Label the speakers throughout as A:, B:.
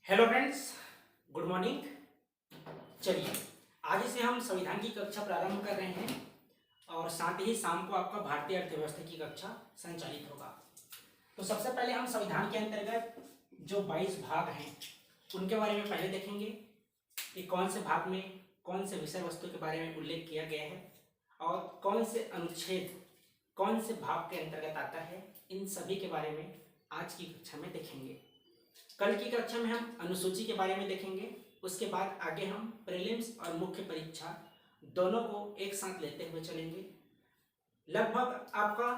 A: Hello friends, good morning. चलिए, आज से हम संविधान की कक्षा प्रारंभ कर रहे हैं और साथ ही शाम को आपका भारतीय अर्थव्यवस्था की कक्षा संचालित होगा। तो सबसे पहले हम संविधान के अंतर्गत जो 22 भाग हैं उनके बारे में पहले देखेंगे कि कौन से भाग में कौन से विषय वस्तु के बारे में उल्लेख किया गया है और कौन से अनुच्छेद कौन से भाग के अंतर्गत आता है। इन सभी के बारे में आज की कक्षा में देखेंगे। कल की कक्षा में हम अनुसूची के बारे में देखेंगे। उसके बाद आगे हम प्रीलिम्स और मुख्य परीक्षा दोनों को एक साथ लेते हुए चलेंगे। लगभग आपका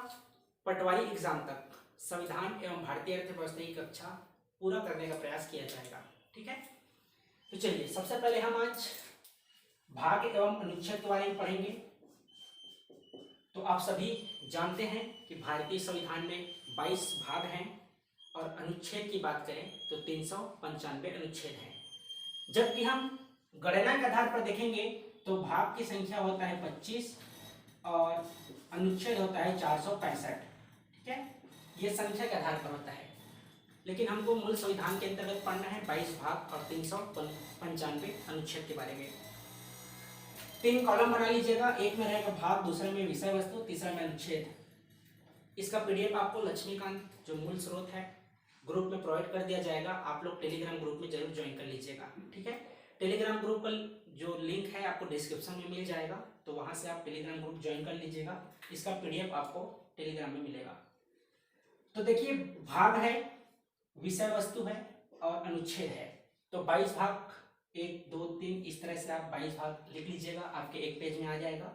A: पटवारी एग्जाम तक संविधान एवं भारतीय अर्थव्यवस्था की कक्षा पूरा करने का प्रयास किया जाएगा। ठीक है, तो चलिए सबसे पहले हम आज भाग एवं अनुच्छेद के बारे में पढ़ेंगे। तो आप सभी जानते हैं कि भारतीय संविधान में 22 भाग हैं और अनुच्छेद की बात करें तो 395 अनुच्छेद हैं। जबकि हम गणना के आधार पर देखेंगे तो भाग की संख्या होता है 25 और अनुच्छेद होता है 465। ठीक है, ये संख्या के आधार पर होता है, लेकिन हमको मूल संविधान के अंतर्गत पढ़ना है 22 भाग और 395 अनुच्छेद के बारे में। 3 कॉलम बना लीजिएगा, एक में रहेगा भाग, दूसरे में विषय वस्तु, तीसरा में अनुच्छेद। इसका पीडीएफ आपको लक्ष्मीकांत जो मूल स्रोत है ग्रुप में प्रोवाइड कर दिया जाएगा। आप लोग टेलीग्राम ग्रुप में जरूर ज्वाइन कर लीजिएगा। ठीक है, टेलीग्राम ग्रुप का जो लिंक है आपको डिस्क्रिप्शन में मिल जाएगा, तो वहां से आप टेलीग्राम ग्रुप ज्वाइन कर लीजिएगा। इसका पीडीएफ आपको टेलीग्राम में मिलेगा। तो देखिए, भाग है, विषय वस्तु है और अनुच्छेद है। तो 22 भाग, 1 2 3 इस तरह से आप 22 भाग लिख लीजिएगा, आपके एक पेज में आ जाएगा।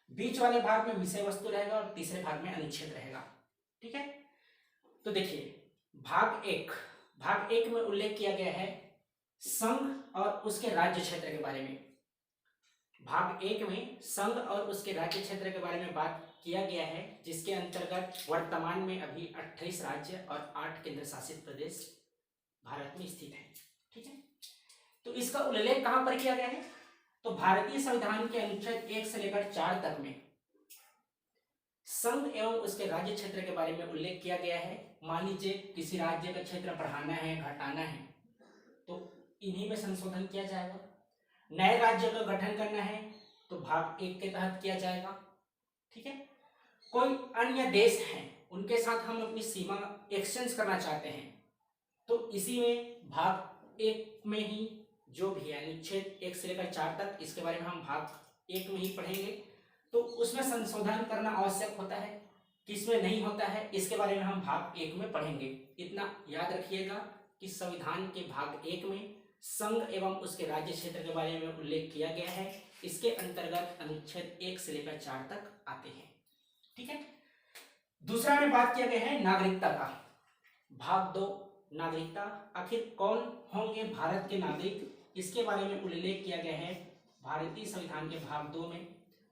A: बीच वाले भाग में विषय वस्तु रहेगा और तीसरे भाग में अनुच्छेद रहेगा। ठीक है, तो देखिए भाग एक में उल्लेख किया गया है संघ और उसके राज्य क्षेत्र के बारे में। भाग 1 में संघ और उसके राज्य क्षेत्र के बारे में बात किया गया है, जिसके अंतर्गत वर्तमान में अभी 28 राज्य और 8 केंद्र शासित प्रदेश भारत में स्थित है। ठीक है, तो इसका उल्लेख कहां पर किया गया है? तो भारतीय संविधान के अनुच्छेद 1 से लेकर 4 तक में संघ एवं उसके राज्य क्षेत्र के बारे में उल्लेख किया गया है। मान लीजिए किसी राज्य का क्षेत्र बढ़ाना है, घटाना है, तो इन्हीं में संशोधन किया जाएगा। नए राज्य का गठन करना है तो भाग 1 के तहत किया जाएगा। ठीक है, कोई अन्य देश है उनके साथ हम अपनी सीमा एक्सचेंज करना चाहते हैं, तो इसी में भाग 1 में ही जो भी है अनुच्छेद 1 से लेकर 4 तक, इसके बारे में हम भाग 1 में ही पढ़ेंगे। तो उसमें संशोधन करना आवश्यक होता है, किसमें नहीं होता है, इसके बारे में हम भाग 1 में पढ़ेंगे। इतना याद रखिएगा कि संविधान के भाग 1 में संघ एवं उसके राज्य क्षेत्र के बारे में उल्लेख किया गया है। इसके अंतर्गत अनुच्छेद 1 से लेकर 4 तक आते हैं। ठीक है, दूसरा में बात किया गया है नागरिकता का। भाग 2 नागरिकता, आखिर कौन होंगे भारत के नागरिक, इसके बारे में उल्लेख किया गया है भारतीय संविधान के भाग 2 में,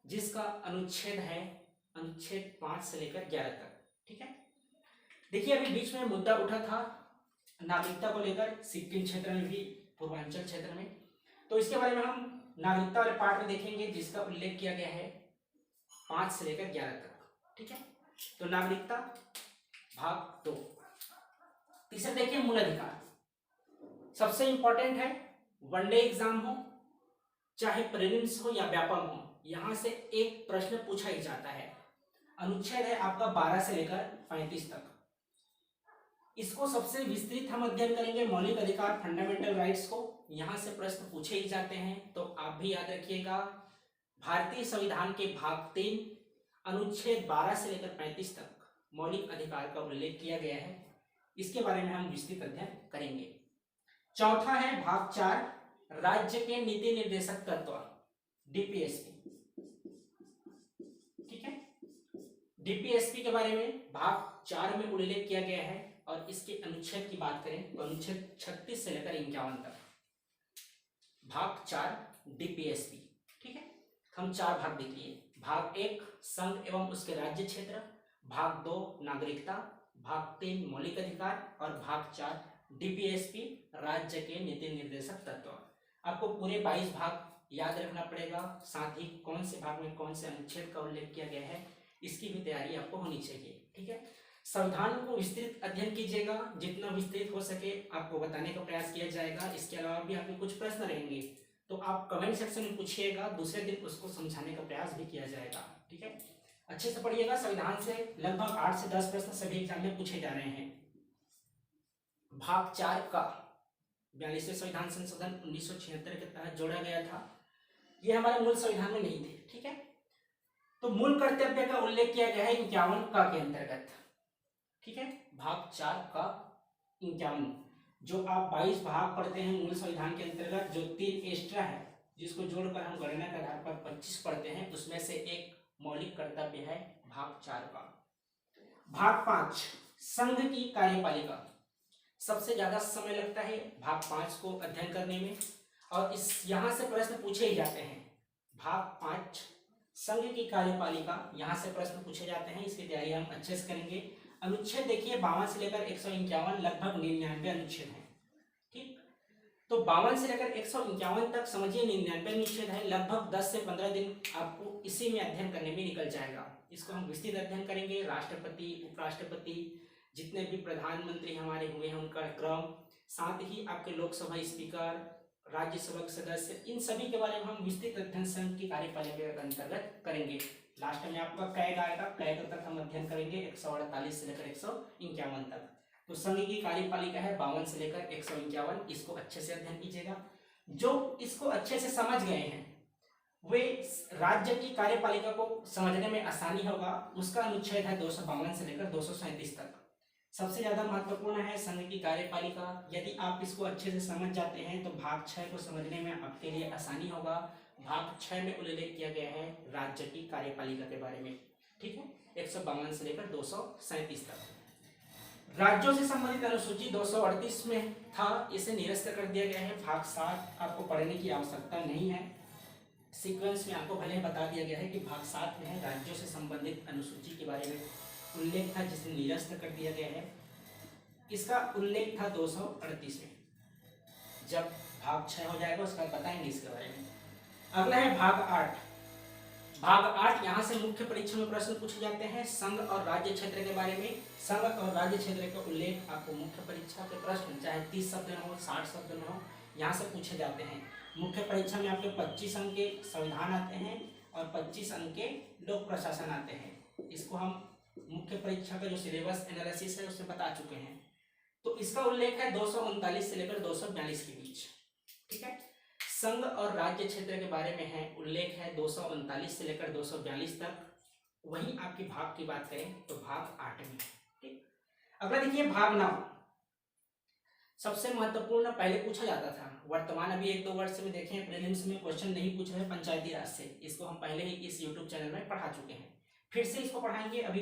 A: जिसका अनुच्छेद है अनुच्छेद 5 से लेकर 11 तक। ठीक है, देखिए अभी बीच में मुद्दा उठा था नागरिकता को लेकर सिक्किम क्षेत्र में भी, पूर्वांचल क्षेत्र में, तो इसके बारे में हम नागरिकता वाले पार्ट में देखेंगे, जिसका उल्लेख किया गया है 5 से लेकर 11 तक। ठीक है, तो नागरिकता भाग 2। तीसरा देखिए मूल अधिकार, सबसे इंपॉर्टेंट है। वनडे एग्जाम हो चाहे प्रीलिम्स हो या व्यापम हो, यहां से एक प्रश्न पूछा ही जाता है। अनुच्छेद है आपका 12 से लेकर 35 तक। इसको सबसे विस्तृत हम अध्ययन करेंगे, मौलिक अधिकार, फंडामेंटल राइट्स को। यहां से प्रश्न पूछे ही जाते हैं, तो आप भी याद रखिएगा। भारतीय संविधान के भाग 3 अनुच्छेद 12 से लेकर 35 तक मौलिक अधिकार का उल्लेख किया गया है। इसके बारे में हम विस्तृत अध्ययन करेंगे। चौथा है भाग 4 राज्य के नीति निर्देशक तत्व, डीपीएसपी। ठीक है, डीपीएसपी के बारे में भाग 4 में उल्लेख किया गया है और इसके अनुच्छेद की बात करें तो अनुच्छेद 36 से लेकर 51 तक भाग 4 डीपीएसपी। ठीक है, हम 4 भाग देख लिए। भाग 1 संघ एवं उसके राज्य क्षेत्र, भाग 2 नागरिकता, भाग 3 मौलिक अधिकार और भाग 4 डीपीएसपी राज्य के नीति निर्देशक तत्व। आपको पूरे 22 भाग याद रखना पड़ेगा, साथ ही कौन से भाग में कौन से अनुच्छेद का उल्लेख किया गया है, इसकी भी तैयारी आपको होनी चाहिए। ठीक है, संविधान को विस्तृत अध्ययन कीजिएगा, जितना विस्तृत हो सके आपको बताने का प्रयास किया जाएगा। इसके अलावा भी आपके कुछ प्रश्न रहेंगे तो आप कमेंट सेक्शन में पूछिएगा, दूसरे दिन उसको समझाने का प्रयास भी किया जाएगा। ठीक है, अच्छे से पढ़िएगा। संविधान से लगभग 8 से 10 प्रश्न सभी एग्जाम में पूछे जा रहे हैं। भाग 4 का 42वें संविधान संशोधन 1976 के तहत जोड़ा गया था। ये हमारे मूल संविधान में नहीं थे। ठीक है, तो मूल कर्तव्य का उल्लेख किया गया है 51 का के अंतर्गत। ठीक है, भाग 4 का 51, जो आप 22 भाग पढ़ते हैं मूल संविधान के अंतर्गत, जो 3 एक्स्ट्रा है जिसको जोड़कर हम गणना के आधार पर 25 पढ़ते हैं, उसमें से एक मौलिक कर्तव्य है भाग 4 का। भाग 5 संघ की कार्यपालिका, सबसे ज्यादा समय लगता है भाग 5 को अध्ययन करने में, और इस यहां से प्रश्न पूछे ही जाते हैं। भाग 5 संघ की कार्यपालिका, यहां से प्रश्न पूछे जाते हैं, इसकी तैयारी हम अच्छे से करेंगे। अनुच्छेद देखिए 52 से लेकर 151, लगभग 99 अनुच्छेद है। ठीक, तो 52 से लेकर 151 तक समझिए 99 अनुच्छेद है। लगभग 10 से 15 दिन आपको इसी में अध्ययन करने में निकल जाएगा। इसको हम विस्तृत अध्ययन करेंगे। राष्ट्रपति, उपराष्ट्रपति, जितने भी प्रधानमंत्री हमारे हुए हैं उनका क्रम, साथ ही आपके लोकसभा स्पीकर, राज्यसभा के सदस्य, इन सभी के बारे में हम विस्तृत अध्ययन संघ की कार्यपालिका के अंतर्गत करेंगे। लास्ट में आपका कैग आएगा, कैग तक हम अध्ययन करेंगे 148 से लेकर 151 तक। तो संघ की कार्यपालिका है 52 से लेकर 151, इसको अच्छे से अध्ययन कीजिएगा। जो इसको अच्छे से समझ गए हैं वे राज्य की कार्यपालिका को समझने में आसानी होगा। उसका अनुच्छेद है 252 से लेकर 237 तक। सबसे ज्यादा महत्वपूर्ण है संघ की कार्यपालिका। यदि आप इसको अच्छे से समझ जाते हैं तो भाग 6 को समझने में आपके लिए आसानी होगा। भाग 6 में उल्लेख किया गया है राज्य की कार्यपालिका के बारे में। ठीक है, 152 से लेकर 237 तक। राज्यों से संबंधित अनुसूची 238 में था, इसे निरस्त कर दिया गया है। भाग 7 आपको पढ़ने की आवश्यकता नहीं है। सीक्वेंस में आपको भले बता दिया गया है कि भाग 7 में है राज्यों से संबंधित अनुसूची के बारे में उल्लेख था, जिसे निरस्त कर दिया गया है। इसका उल्लेख था 238 में। जब भाग 6 हो जाएगा उसका बताएंगे इसके बारे में। अगला है भाग 8। भाग 8 यहाँ से मुख्य परीक्षा में प्रश्न पूछे जाते हैं संघ और राज्य क्षेत्र के बारे में। संघ और राज्य क्षेत्र का उल्लेख आपको मुख्य परीक्षा के प्रश्न चाहे 30 शब्द में हो, 60 शब्द में हो, यहाँ से पूछे जाते हैं। मुख्य परीक्षा में आपके 25 अंक के संविधान आते हैं और 25 अंक के लोक प्रशासन आते हैं। इसको हम मुख्य परीक्षा का जो सिलेबस एनालिसिस है उसमें बता चुके हैं। तो इसका उल्लेख है 239 से लेकर 242 के बीच। ठीक है, संघ और राज्य क्षेत्र के बारे में है उल्लेख है 239 से लेकर 242 तक। वहीं आपकी भाग की बात करें तो भाग 8 में। ठीक, अगला देखिए भाग 9, सबसे महत्वपूर्ण, पहले पूछा जाता था, वर्तमान अभी 1-2 वर्ष में देखें प्रीलिम्स में क्वेश्चन नहीं पूछ रहे पंचायती राज से। इसको हम पहले ही इस यूट्यूब चैनल में पढ़ा चुके हैं, फिर से इसको पढ़ाएंगे। अभी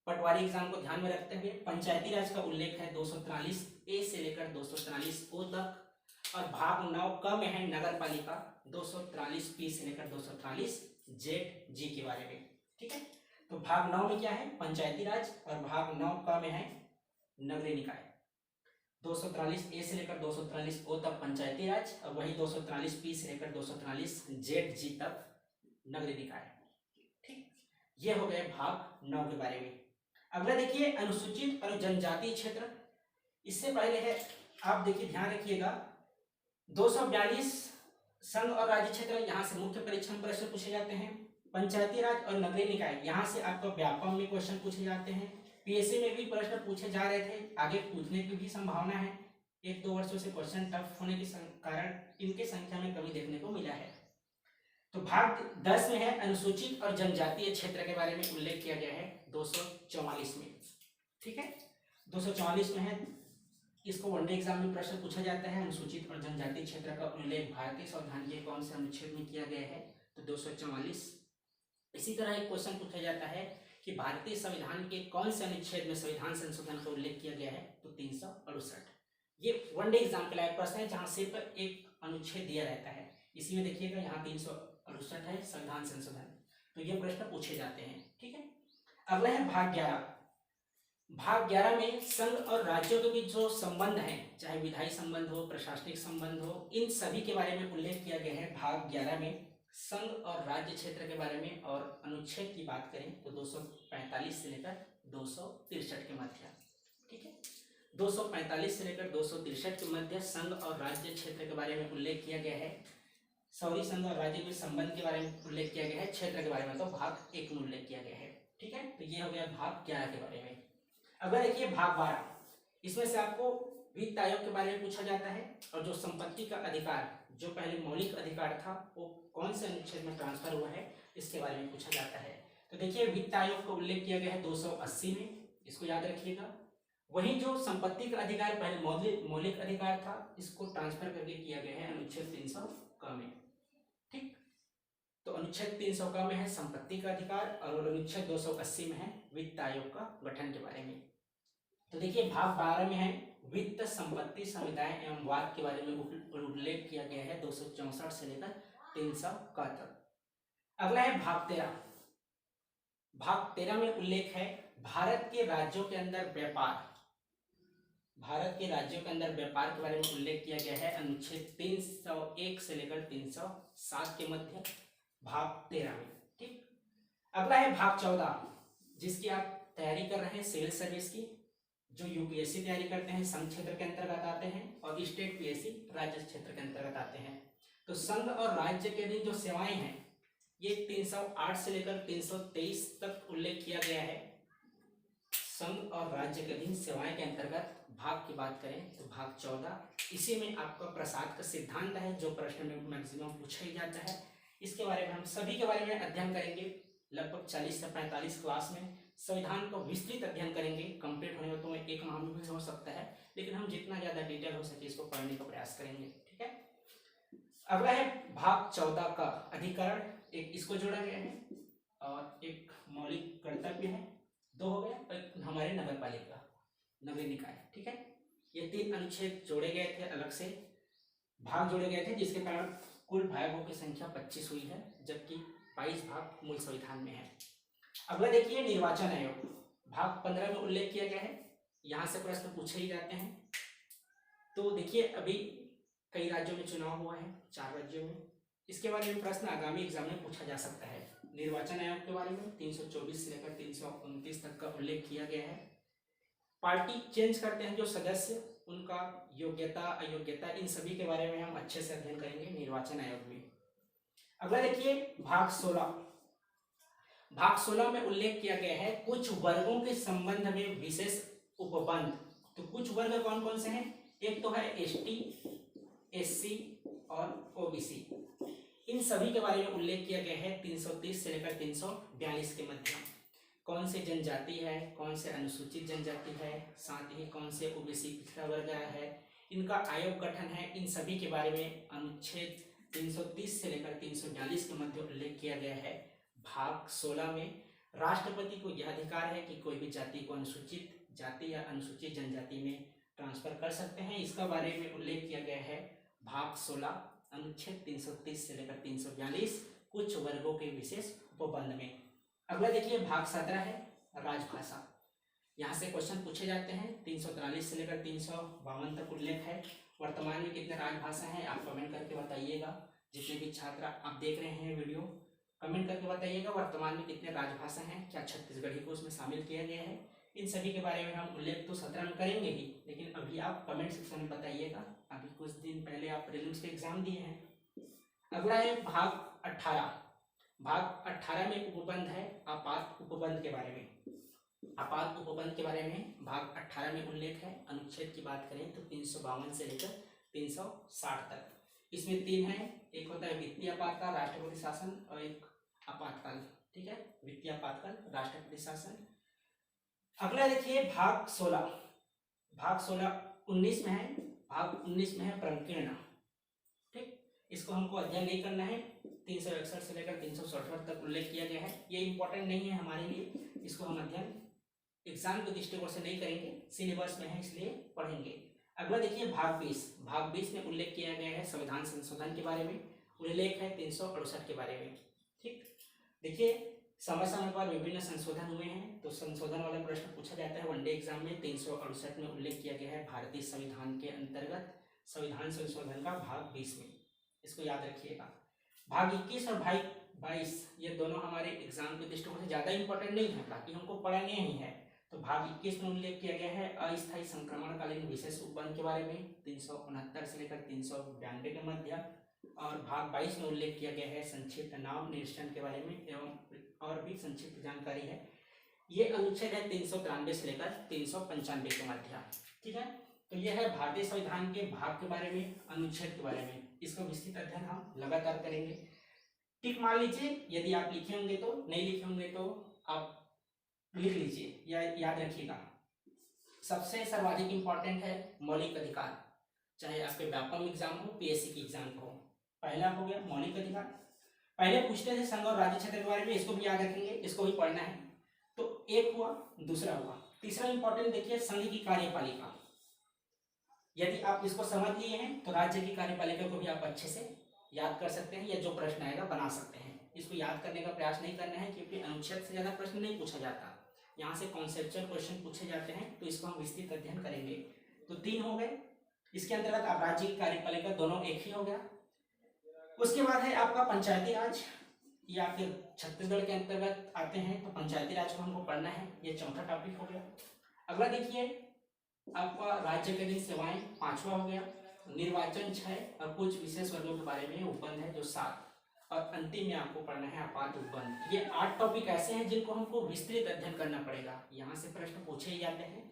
A: पटवारी एग्जाम को ध्यान में रखते हुए पंचायती राज का उल्लेख है 243 ए से लेकर 243 ओ तक, और भाग 9 क में है नगर पालिका 243 पी से लेकर 243 जेड जी के बारे में। ठीक है, तो भाग 9 में क्या है, पंचायती राज, और भाग 9 क में है नगरीय निकाय। 243 ए से लेकर 243 ओ तक पंचायती राज, और वही 243 पी से लेकर 243 जेड जी तक नगरीय निकाय। ठीक, ये हो गए भाग 9 के बारे में। अगला देखिए अनुसूचित और जनजातीय क्षेत्र। इससे पहले है, आप देखिए ध्यान रखिएगा, 242 संघ और राज्य क्षेत्र, यहाँ से मुख्य परीक्षा में प्रश्न पूछे जाते हैं। पंचायती राज और नगरीय निकाय, यहाँ से आपको व्यापम में क्वेश्चन पूछे जाते हैं। पीएससी में भी प्रश्न पूछे जा रहे थे, आगे पूछने की भी संभावना है। 1-2 वर्षों से क्वेश्चन टफ होने के कारण इनके संख्या में कमी देखने को मिला है। तो भाग 10 में है अनुसूचित और जनजातीय क्षेत्र के बारे में उल्लेख किया गया है 244 में। ठीक है, 244 में है, इसको वनडे एग्जाम में प्रश्न पूछा जाता है। अनुसूचित और जनजातीय क्षेत्र का उल्लेख भारतीय संविधान के कौन से अनुच्छेद में किया गया है, तो 244। इसी तरह एक क्वेश्चन पूछा जाता है कि भारतीय संविधान के कौन से अनुच्छेद में संविधान संशोधन का उल्लेख किया गया है, तो 368। ये वनडे एग्जाम के लायक प्रश्न है जहां सिर्फ एक अनुच्छेद दिया रहता है। इसी में देखिएगा यहाँ 368 है संविधान संशोधन, तो ये प्रश्न पूछे जाते हैं। ठीक है, अगला है भाग 11। भाग 11 में संघ और राज्यों के बीच जो संबंध है, चाहे विधायी संबंध हो, प्रशासनिक संबंध हो, इन सभी के बारे में उल्लेख किया गया है भाग 11 में। संघ और राज्य क्षेत्र के बारे में, और अनुच्छेद की बात करें तो 245 से लेकर 263 के मध्य। ठीक है, 245 से लेकर 263 के मध्य संघ और राज्य क्षेत्र के बारे में उल्लेख किया गया है। संघ और राज्य के संबंध के बारे में उल्लेख किया गया है। क्षेत्र के बारे में तो भाग 1 में उल्लेख किया गया है। ठीक है, तो ये हो गया भाग 11 के बारे में। अगर देखिए भाग 12, इसमें से आपको वित्त आयोग के बारे में पूछा जाता है और जो संपत्ति का अधिकार, जो पहले मौलिक अधिकार था, वो कौन से अनुच्छेद में ट्रांसफर हुआ है, इसके बारे में पूछा जाता है। तो देखिए वित्त आयोग का उल्लेख किया गया है 280 में, इसको याद रखिएगा। वहीं जो संपत्ति का अधिकार पहले मौलिक अधिकार था, इसको ट्रांसफर करके किया गया है अनुच्छेद 300 में। ठीक, तो अनुच्छेद 300 में है संपत्ति का अधिकार और अनुच्छेद 280 में है वित्त आयोग का गठन के बारे में। तो देखिए भाग 12 में है वित्त, संपत्ति, समुदाय एवं वाद के बारे में उल्लेख किया गया है 264 से लेकर 300 तक। अगला है भाग 13। भाग 13 में उल्लेख है भारत के राज्यों के अंदर व्यापार। भारत के राज्यों के अंदर व्यापार के बारे में उल्लेख किया गया है अनुच्छेद 301 से लेकर 307 के मध्य, भाग 13 में। ठीक, अगला है भाग 14, जिसकी आप तैयारी कर रहे हैं सिविल सर्विस की, जो यूपीएससी तैयारी करते हैं संघ क्षेत्र के अंतर्गत आते हैं और स्टेट पीएससी राज्य क्षेत्र के अंतर्गत आते हैं। तो संघ और राज्य के अधीन जो सेवाएं हैं, ये 308 से लेकर 323 तक उल्लेख किया गया है। संघ और राज्य के अधीन सेवाएं के अंतर्गत भाग की बात करें तो भाग 14, इसी में आपका प्रसाद का सिद्धांत है, जो प्रश्न में मैक्सिमम पूछा ही जाता है। इसके बारे में हम सभी के बारे में अध्ययन करेंगे। लगभग 40 से 45 क्लास में संविधान को विस्तृत अध्ययन करेंगे। कंप्लीट होने में तो 1 माह में भी हो सकता है, लेकिन हम जितना ज्यादा डिटेल हो सके इसको पढ़ने का प्रयास करेंगे। ठीक है, अगला है भाग 14 का अधिकरण, एक इसको जोड़ा गया है और एक मौलिक कर्तव्य है, 2 हो गया, और हमारे नगर पालिका, नगर निकाय। ठीक है, ये 3 अनुच्छेद जोड़े गए थे, अलग से भाग जोड़े गए थे, जिसके कारण कुल भागों की संख्या 25 हुई है, जबकि 22 भाग मूल संविधान में है। अगला देखिए निर्वाचन आयोग, भाग 15 में उल्लेख किया गया है। यहां से प्रश्न पूछे ही जाते हैं। तो देखिए अभी कई राज्यों में चुनाव हुआ है, 4 राज्यों में, इसके बारे में प्रश्न आगामी एग्जाम में पूछा जा सकता है। निर्वाचन आयोग के बारे में 324 से लेकर 329 तक का उल्लेख किया गया है। पार्टी चेंज करते हैं जो सदस्य, उनका योग्यता अयोग्यता, इन सभी के बारे में हम अच्छे से अध्ययन करेंगे निर्वाचन आयोग में। अगला देखिए भाग 16। भाग 16 में उल्लेख किया गया है कुछ वर्गों के संबंध में विशेष उपबंध। तो कुछ वर्ग कौन कौन से हैं? एक तो है एसटी, एससी और ओबीसी। इन सभी के बारे में उल्लेख किया गया है 330 से लेकर 342 के मध्य। कौन से जनजाति है, कौन से अनुसूचित जनजाति है, साथ ही कौन से ओबीसी पिछड़ा वर्ग है, इनका आयोग गठन है, इन सभी के बारे में अनुच्छेद 330 से लेकर 342 के मध्य उल्लेख किया गया है। भाग 16 में राष्ट्रपति को यह अधिकार है कि कोई भी जाति को अनुसूचित जाति या अनुसूचित जनजाति में ट्रांसफर कर सकते हैं, इसका बारे में उल्लेख किया गया है भाग 16 अनुच्छेद 330 से लेकर 342 कुछ वर्गों के विशेष उपबंध में। अगला देखिए भाग 17 है राजभाषा। यहाँ से क्वेश्चन पूछे जाते हैं। 343 से लेकर 352 तक उल्लेख है। वर्तमान में कितने राजभाषा हैं आप कमेंट करके बताइएगा। जितने भी छात्र आप देख रहे हैं वीडियो, कमेंट करके बताइएगा वर्तमान में कितने राजभाषा हैं, क्या छत्तीसगढ़ी को उसमें शामिल किया गया है। इन सभी के बारे में हम उल्लेख तो 17 में करेंगे ही, लेकिन अभी आप कमेंट सेक्शन में बताइएगा। अभी कुछ दिन पहले आप प्रीलिम्स के एग्जाम दिए हैं। अगला है भाग 18। भाग 18 में उपबंध है आपात उपबंध के बारे में। आपात उपबंध के बारे में भाग 18 में उल्लेख है। अनुच्छेद की बात करें तो 352 से लेकर 360 तक। इसमें 3 है, एक होता है वित्तीय आपातकाल, राष्ट्रपति शासन, और एक आपातकाल। ठीक है, वित्तीय आपातकाल, राष्ट्रपति शासन। अगला देखिए भाग 16। भाग 16 19 में है। भाग 19 में है प्रकीर्ण। ठीक, इसको हमको अध्ययन नहीं करना है। 361 से लेकर 367 तक उल्लेख किया गया है। ये इंपॉर्टेंट नहीं है हमारे लिए, इसको हम अध्ययन एग्जाम के दृष्टिकोण से नहीं करेंगे, सिलेबस में है इसलिए पढ़ेंगे। अगला देखिए भाग 20। भाग 20 में उल्लेख किया गया है संविधान संशोधन के बारे में। उल्लेख है 368 के बारे में। ठीक, देखिए समय समय पर विभिन्न संशोधन हुए हैं, तो संशोधन वाला प्रश्न पूछा जाता है वनडे एग्जाम में। 368 में उल्लेख किया गया है भारतीय संविधान के अंतर्गत संविधान संशोधन का भाग 20 में, इसको याद रखिएगा। भाग 21 और भाग 22 ये दोनों हमारे एग्जाम के दृष्टिकोण से ज्यादा इंपॉर्टेंट नहीं है, ताकि हमको पढ़ने ही है। तो भाग 21 में उल्लेख किया गया है अस्थायी संक्रमणकालीन विशेष उपबंध के बारे में 369 से लेकर 392 के मध्य, और भाग 22 में उल्लेख किया गया है संक्षिप्त नाम निरीक्षण के बारे में एवं और भी संक्षिप्त जानकारी है। ये अनुच्छेद है 393 से लेकर 395 के मध्य। ठीक है, तो यह है भारतीय संविधान के भाग के बारे में, अनुच्छेद के बारे में। इसका विस्तृत अध्ययन हम लगातार करेंगे। टिक मान लीजिए, यदि आप लिखे होंगे तो, नहीं लिखे होंगे तो आप लिख लीजिए या याद रखिएगा। सबसे सर्वाधिक इंपॉर्टेंट है मौलिक अधिकार, चाहे आपके व्यापम एग्जाम हो, पीएससी की एग्जाम हो। पहला हो गया मौलिक अधिकार। पहले पूछते थे संघ और राज्य क्षेत्र के बारे में, इसको भी याद रखेंगे, इसको भी पढ़ना है। तो एक हुआ, दूसरा हुआ। तीसरा इंपॉर्टेंट देखिए संघ की कार्यपालिका। यदि आप इसको समझ लिए हैं तो राज्य की कार्यपालिका को भी आप अच्छे से याद कर सकते हैं, या जो प्रश्न आएगा बना सकते हैं। इसको याद करने का प्रयास नहीं करना है, क्योंकि अनुच्छेद से ज्यादा प्रश्न नहीं पूछा जाता, यहाँ से कॉन्सेप्चुअल क्वेश्चन पूछे जाते हैं, तो इसको हम विस्तृत अध्ययन करेंगे। तो 3 हो गए। इसके अंतर्गत आप राज्य की कार्यपालिका दोनों एक ही हो गया। उसके बाद है आपका पंचायती राज, ये आपके छत्तीसगढ़ के अंतर्गत आते हैं, तो पंचायती राज को हमको पढ़ना है, ये चौथा टॉपिक हो गया। अगला देखिए आपका राज्य के अधीन सेवाएं, 5वां हो गया। निर्वाचन 6 और कुछ विशेष वर्गों के बारे में उपबंध है जो 7, और अंतिम में आपको पढ़ना है आपात उपबंध। ये 8 टॉपिक ऐसे हैं जिनको हमको विस्तृत अध्ययन करना पड़ेगा। यहाँ से प्रश्न पूछे ही जाते हैं।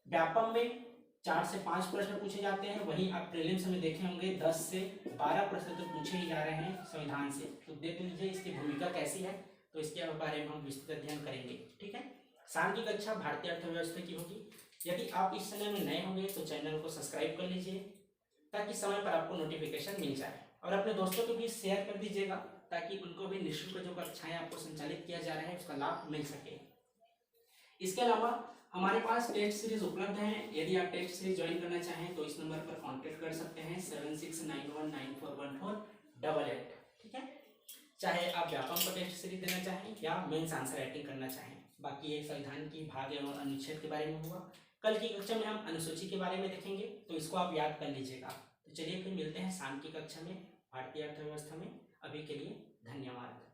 A: व्यापम में 4 से 5 प्रश्न पूछे जाते हैं, वहीं आप प्रीलिम्स में देखे होंगे 10 से 12 प्रश्न तो पूछे ही जा रहे हैं संविधान से। तो देख लीजिए इसकी भूमिका कैसी है, तो इसके बारे में हम विस्तृत अध्ययन करेंगे। ठीक है, शाम की कक्षा भारतीय अर्थव्यवस्था की होगी। यदि आप इस चैनल में नए होंगे तो चैनल को सब्सक्राइब कर लीजिए, ताकि समय पर आपको नोटिफिकेशन मिल जाए, और अपने दोस्तों को भी शेयर कर दीजिएगा, ताकि उनको भी निःशुल्क जो कक्षाएं आपको संचालित किया जा रहा है उसका लाभ मिल सके। इसके अलावा हमारे पास टेस्ट सीरीज उपलब्ध है। यदि आप टेस्ट सीरीज ज्वाइन करना चाहें तो इस नंबर पर कांटेक्ट कर सकते हैं 7691941488। ठीक है, चाहे आप व्यापम का टेस्ट सीरीज देना चाहें या मेंस आंसर राइटिंग करना चाहें। बाकी ये संविधान की भाग एवं अनुच्छेद के बारे में हुआ। कल की कक्षा में हम अनुसूची के बारे में देखेंगे, तो इसको आप याद कर लीजिएगा। तो चलिए फिर मिलते हैं शाम की कक्षा में भारतीय अर्थव्यवस्था में। अभी के लिए धन्यवाद।